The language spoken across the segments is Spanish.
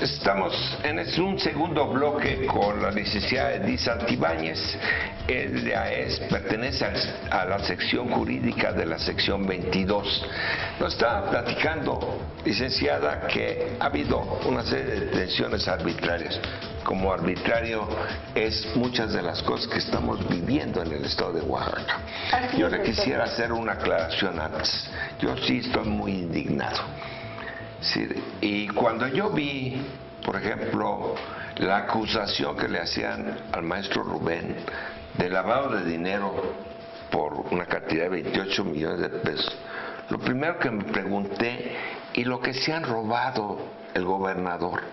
Estamos en un segundo bloque con la licenciada Edith Santibáñez. Ella pertenece a la sección jurídica de la sección 22. Nos está platicando, licenciada, que ha habido una serie de detenciones arbitrarias. Como arbitrario es muchas de las cosas que estamos viviendo en el estado de Oaxaca. Yo le quisiera hacer una aclaración antes. Yo sí estoy muy indignado. Sí, y cuando yo vi, por ejemplo, la acusación que le hacían al maestro Rubén de lavado de dinero por una cantidad de 28 millones de pesos, lo primero que me pregunté, ¿y lo que se han robado el gobernador?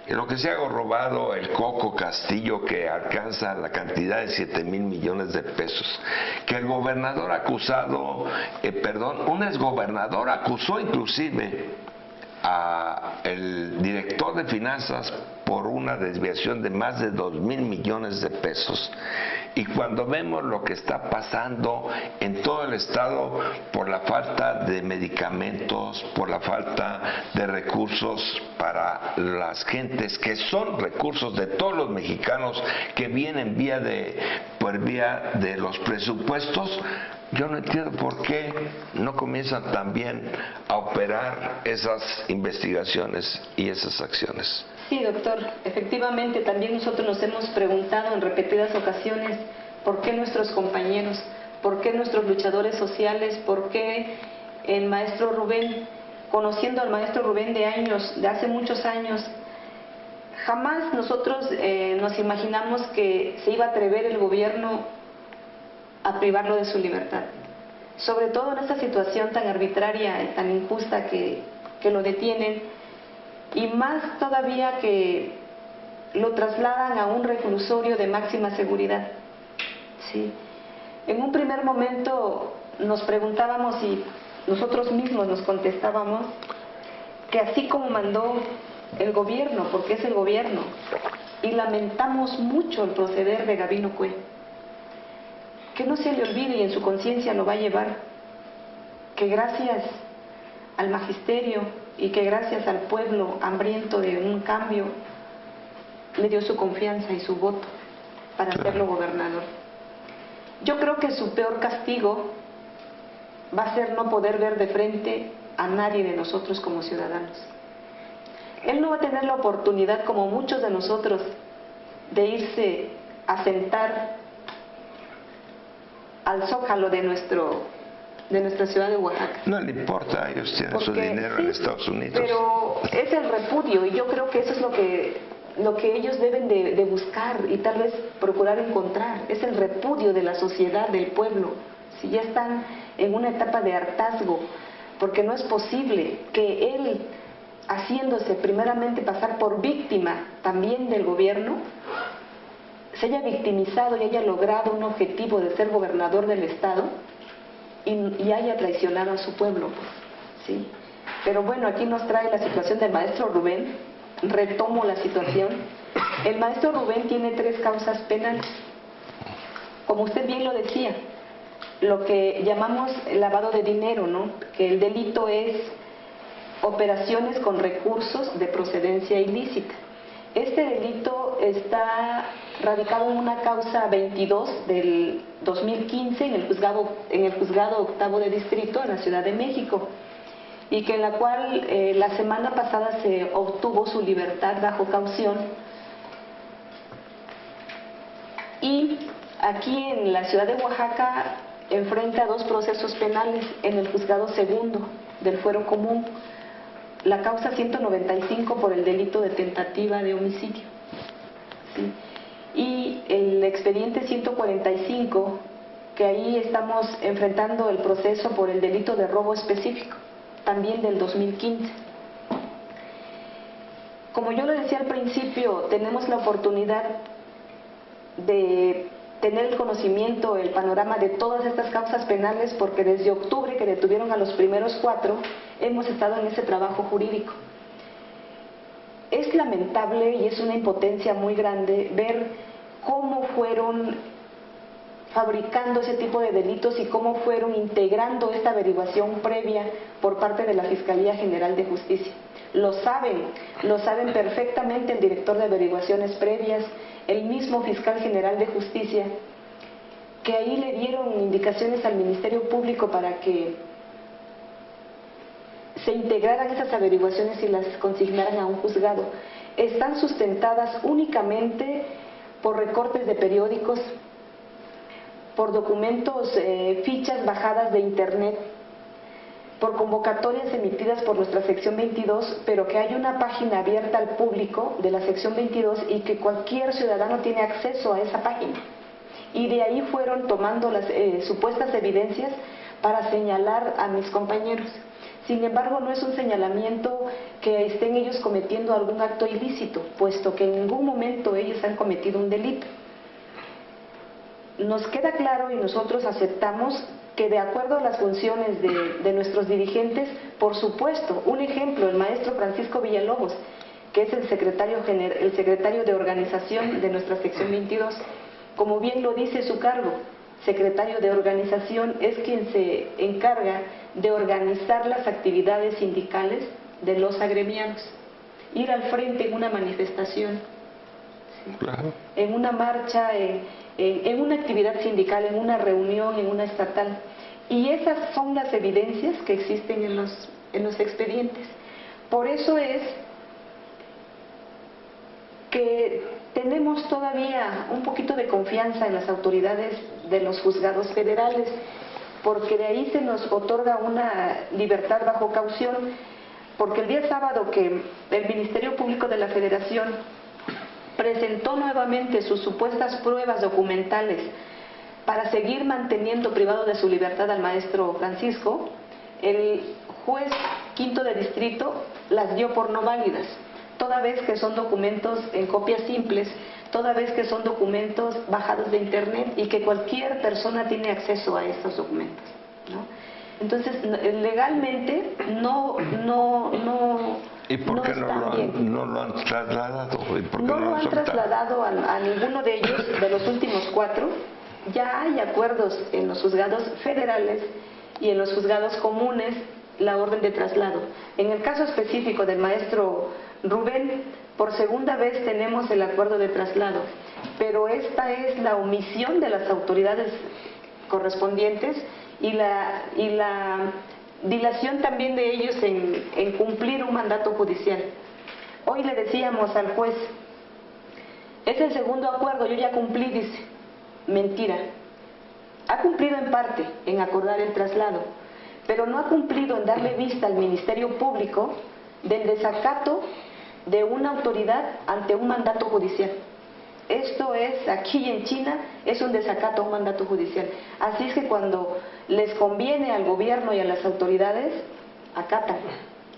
¿Y lo que se ha robado el Coco Castillo, que alcanza la cantidad de 7,000 millones de pesos? Que el gobernador acusado, un exgobernador acusó inclusive el director de finanzas por una desviación de más de 2,000 millones de pesos. Y cuando vemos lo que está pasando en todo el estado por la falta de medicamentos, por la falta de recursos para las gentes, que son recursos de todos los mexicanos que vienen por vía de los presupuestos, yo no entiendo por qué no comienzan también a operar esas investigaciones y esas acciones. Sí, doctor, efectivamente también nosotros nos hemos preguntado en repetidas ocasiones por qué nuestros compañeros, por qué nuestros luchadores sociales, por qué el maestro Rubén, conociendo al maestro Rubén de hace muchos años, jamás nosotros nos imaginamos que se iba a atrever el gobierno a privarlo de su libertad, sobre todo en esta situación tan arbitraria y tan injusta que lo detienen, y más todavía que lo trasladan a un reclusorio de máxima seguridad. ¿Sí? En un primer momento nos preguntábamos y nosotros mismos nos contestábamos que así como mandó el gobierno, porque es el gobierno, y lamentamos mucho el proceder de Gabino Cue, que no se le olvide y en su conciencia lo va a llevar, que gracias al magisterio y que gracias al pueblo hambriento de un cambio le dio su confianza y su voto para hacerlo gobernador. Yo creo que su peor castigo va a ser no poder ver de frente a nadie de nosotros como ciudadanos. Él no va a tener la oportunidad, como muchos de nosotros, de irse a sentar al zócalo de nuestra ciudad de Oaxaca. No le importa, ellos tienen su dinero en Estados Unidos. Pero es el repudio, y yo creo que eso es lo que ellos deben de buscar y tal vez procurar encontrar, es el repudio de la sociedad, del pueblo. Si ya están en una etapa de hartazgo, porque no es posible que él, haciéndose primeramente pasar por víctima también del gobierno, se haya victimizado y haya logrado un objetivo de ser gobernador del estado y haya traicionado a su pueblo, ¿sí? Pero bueno, aquí nos trae la situación del maestro Rubén. Retomo la situación. El maestro Rubén tiene 3 causas penales, como usted bien lo decía, lo que llamamos lavado de dinero, ¿no? Que el delito es operaciones con recursos de procedencia ilícita. Este delito está radicado en una causa 22 del 2015 en el juzgado octavo de distrito en la Ciudad de México, y que en la cual la semana pasada se obtuvo su libertad bajo caución. Y aquí en la ciudad de Oaxaca enfrenta 2 procesos penales en el juzgado segundo del fuero común. La causa 195 por el delito de tentativa de homicidio, ¿sí? Y el expediente 145, que ahí estamos enfrentando el proceso por el delito de robo específico, también del 2015. Como yo le decía al principio, tenemos la oportunidad de tener el conocimiento, el panorama de todas estas causas penales, porque desde octubre, que detuvieron a los primeros 4, hemos estado en ese trabajo jurídico. Es lamentable y es una impotencia muy grande ver cómo fueron fabricando ese tipo de delitos y cómo fueron integrando esta averiguación previa por parte de la Fiscalía General de Justicia. lo saben perfectamente el director de averiguaciones previas, el mismo fiscal general de justicia, que ahí le dieron indicaciones al Ministerio Público para que se integraran esas averiguaciones y las consignaran a un juzgado. Están sustentadas únicamente por recortes de periódicos, por documentos, fichas bajadas de internet, por convocatorias emitidas por nuestra sección 22, pero que hay una página abierta al público de la sección 22 y que cualquier ciudadano tiene acceso a esa página. Y de ahí fueron tomando las supuestas evidencias para señalar a mis compañeros. Sin embargo, no es un señalamiento que estén ellos cometiendo algún acto ilícito, puesto que en ningún momento ellos han cometido un delito. Nos queda claro y nosotros aceptamos que de acuerdo a las funciones de nuestros dirigentes, por supuesto, un ejemplo, el maestro Francisco Villalobos, que es el secretario de organización de nuestra sección 22, como bien lo dice su cargo, secretario de organización es quien se encarga de organizar las actividades sindicales de los agremiados, ir al frente en una manifestación, ¿sí? Claro. En una marcha, en una actividad sindical, en una reunión, en una estatal. Y esas son las evidencias que existen en los expedientes. Por eso es que tenemos todavía un poquito de confianza en las autoridades de los juzgados federales, porque de ahí se nos otorga una libertad bajo caución, porque el día sábado que el Ministerio Público de la Federación presentó nuevamente sus supuestas pruebas documentales para seguir manteniendo privado de su libertad al maestro Francisco, el juez quinto de distrito las dio por no válidas, toda vez que son documentos en copias simples, toda vez que son documentos bajados de internet y que cualquier persona tiene acceso a estos documentos, ¿no? Entonces, legalmente ¿Y por qué no lo han trasladado? No lo han trasladado a ninguno de ellos, de los últimos 4. Ya hay acuerdos en los juzgados federales y en los juzgados comunes la orden de traslado. En el caso específico del maestro Rubén, por segunda vez tenemos el acuerdo de traslado, pero esta es la omisión de las autoridades correspondientes y la dilación también de ellos en cumplir un mandato judicial. Hoy le decíamos al juez, es el segundo acuerdo, yo ya cumplí, dice. Mentira. Ha cumplido en parte en acordar el traslado, pero no ha cumplido en darle vista al Ministerio Público del desacato de una autoridad ante un mandato judicial. Esto es, aquí en China, es un desacato a un mandato judicial. Así es que cuando les conviene al gobierno y a las autoridades, acatan.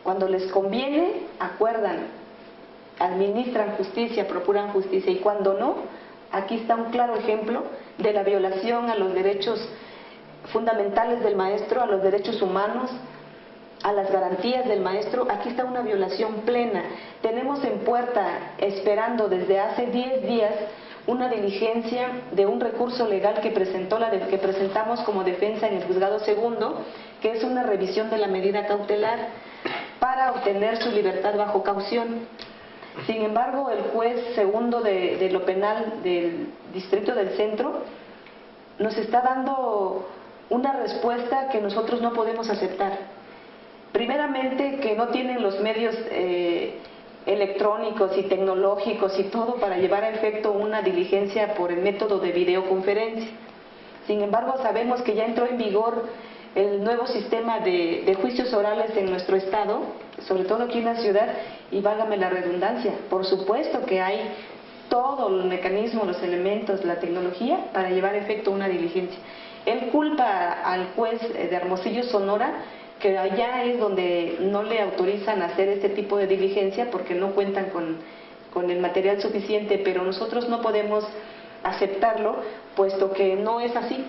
Cuando les conviene, acuerdan, administran justicia, procuran justicia, y cuando no, aquí está un claro ejemplo de la violación a los derechos fundamentales del maestro, a los derechos humanos, a las garantías del maestro. Aquí está una violación plena. Tenemos en puerta, esperando desde hace 10 días, una diligencia de un recurso legal que presentamos como defensa en el juzgado segundo, que es una revisión de la medida cautelar para obtener su libertad bajo caución. Sin embargo, el juez segundo de lo penal del Distrito del Centro nos está dando una respuesta que nosotros no podemos aceptar. Primeramente, que no tienen los medios electrónicos y tecnológicos y todo para llevar a efecto una diligencia por el método de videoconferencia. Sin embargo, sabemos que ya entró en vigor el nuevo sistema de juicios orales en nuestro estado, sobre todo aquí en la ciudad, y válgame la redundancia, por supuesto que hay todo el mecanismo, los elementos, la tecnología para llevar a efecto una diligencia. Él culpa al juez de Hermosillo, Sonora, que allá es donde no le autorizan hacer este tipo de diligencia porque no cuentan con el material suficiente, pero nosotros no podemos aceptarlo, puesto que no es así.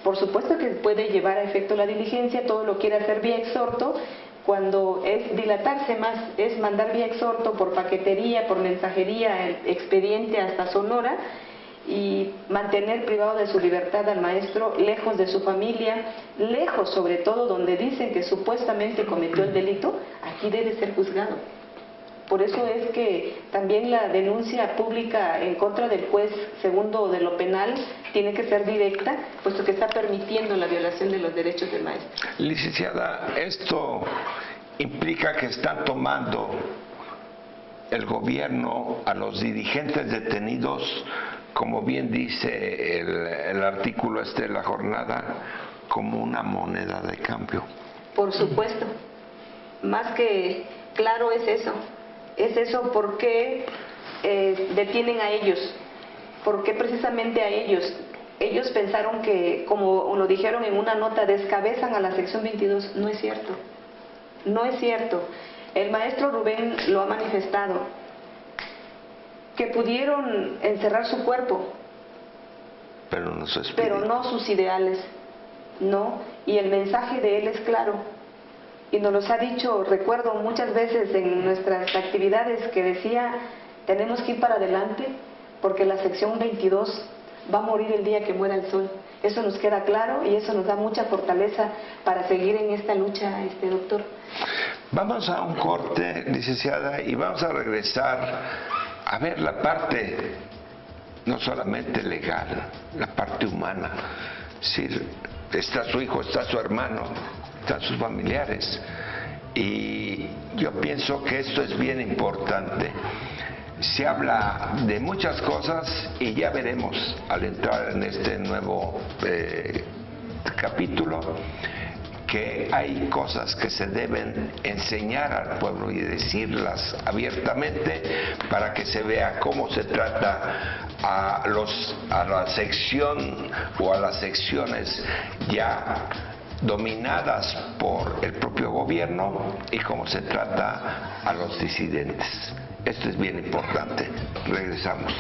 Por supuesto que puede llevar a efecto la diligencia, todo lo quiere hacer vía exhorto. Cuando es dilatarse más, es mandar vía exhorto por paquetería, por mensajería, el expediente hasta Sonora, y mantener privado de su libertad al maestro, lejos de su familia, lejos sobre todo donde dicen que supuestamente cometió el delito, aquí debe ser juzgado. Por eso es que también la denuncia pública en contra del juez segundo de lo penal tiene que ser directa, puesto que está permitiendo la violación de los derechos del maestro. Licenciada, esto implica que están tomando el gobierno a los dirigentes detenidos, como bien dice el artículo de la jornada, como una moneda de cambio. Por supuesto, más que claro es eso. Es eso, ¿por qué detienen a ellos? ¿Por qué precisamente a ellos? Ellos pensaron que, como lo dijeron en una nota, descabezan a la sección 22. No es cierto. No es cierto. El maestro Rubén lo ha manifestado, que pudieron encerrar su cuerpo, pero no sus ideales. No. Y el mensaje de él es claro. Y nos los ha dicho, recuerdo muchas veces en nuestras actividades, que decía, tenemos que ir para adelante porque la sección 22 va a morir el día que muera el sol. Eso nos queda claro y eso nos da mucha fortaleza para seguir en esta lucha, doctor. Vamos a un corte, licenciada, y vamos a regresar a ver la parte no solamente legal, la parte humana. Es decir, está su hijo, está su hermano, están sus familiares, y yo pienso que esto es bien importante. Se habla de muchas cosas y ya veremos al entrar en este nuevo capítulo que hay cosas que se deben enseñar al pueblo y decirlas abiertamente para que se vea cómo se trata a la sección o a las secciones ya dominadas por el propio gobierno y cómo se trata a los disidentes. Esto es bien importante. Regresamos.